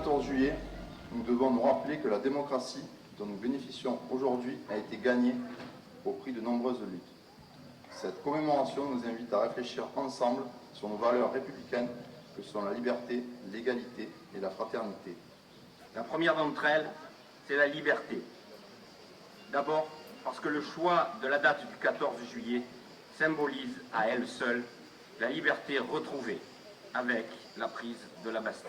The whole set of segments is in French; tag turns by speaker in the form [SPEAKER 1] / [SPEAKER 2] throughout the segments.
[SPEAKER 1] 14 juillet, nous devons nous rappeler que la démocratie dont nous bénéficions aujourd'hui a été gagnée au prix de nombreuses luttes. Cette commémoration nous invite à réfléchir ensemble sur nos valeurs républicaines que sont la liberté, l'égalité et la fraternité.
[SPEAKER 2] La première d'entre elles, c'est la liberté. D'abord, parce que le choix de la date du 14 juillet symbolise à elle seule la liberté retrouvée avec la prise de la Bastille.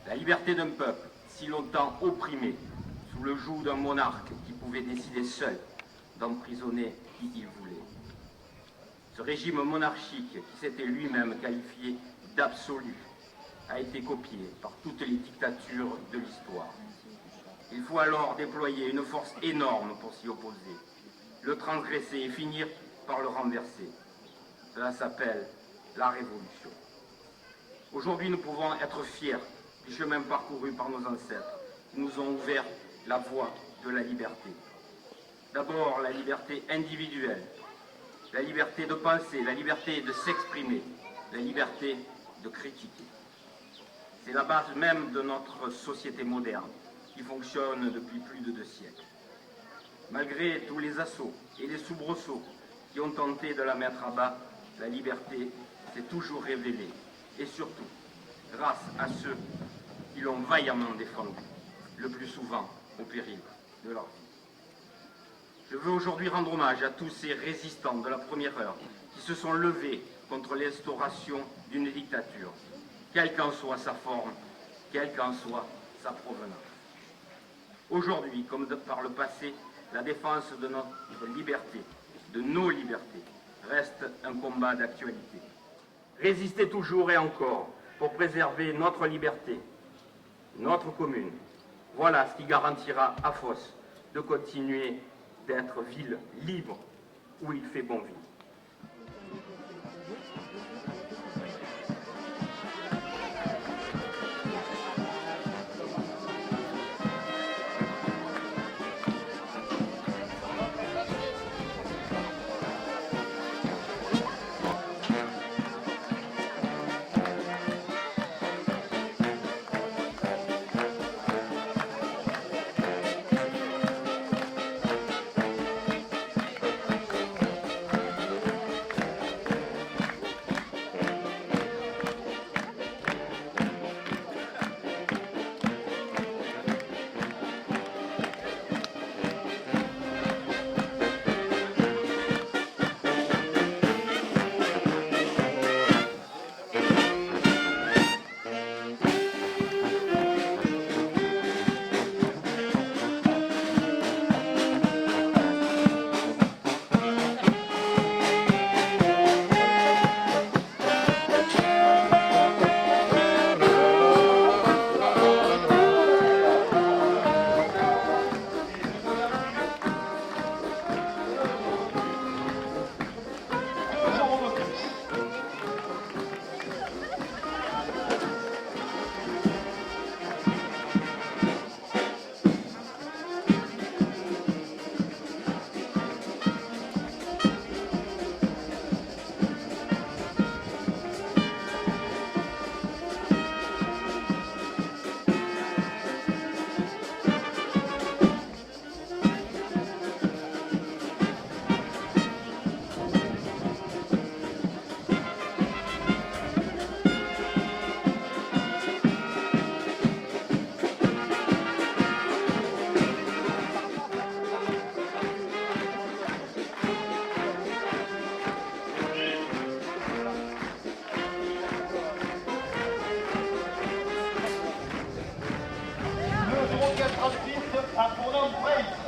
[SPEAKER 2] La liberté d'un peuple si longtemps opprimé sous le joug d'un monarque qui pouvait décider seul d'emprisonner qui il voulait. Ce régime monarchique qui s'était lui-même qualifié d'absolu a été copié par toutes les dictatures de l'histoire. Il faut alors déployer une force énorme pour s'y opposer, le transgresser et finir par le renverser. Cela s'appelle la révolution. Aujourd'hui, nous pouvons être fiers du chemin parcouru par nos ancêtres qui nous ont ouvert la voie de la liberté. D'abord, la liberté individuelle, la liberté de penser, la liberté de s'exprimer, la liberté de critiquer. C'est la base même de notre société moderne qui fonctionne depuis plus de 2 siècles. Malgré tous les assauts et les soubresauts qui ont tenté de la mettre à bas, la liberté s'est toujours révélée, et surtout grâce à ceux qui l'ont vaillamment défendue, le plus souvent au péril de leur vie. Je veux aujourd'hui rendre hommage à tous ces résistants de la première heure qui se sont levés contre l'instauration d'une dictature, quelle qu'en soit sa forme, quelle qu'en soit sa provenance. Aujourd'hui, comme par le passé, la défense de notre liberté, de nos libertés, reste un combat d'actualité. Résister toujours et encore pour préserver notre liberté, notre commune. Voilà ce qui garantira à Fos de continuer d'être ville libre où il fait bon vivre.
[SPEAKER 3] Le orchestre suisse a pour nom Braille.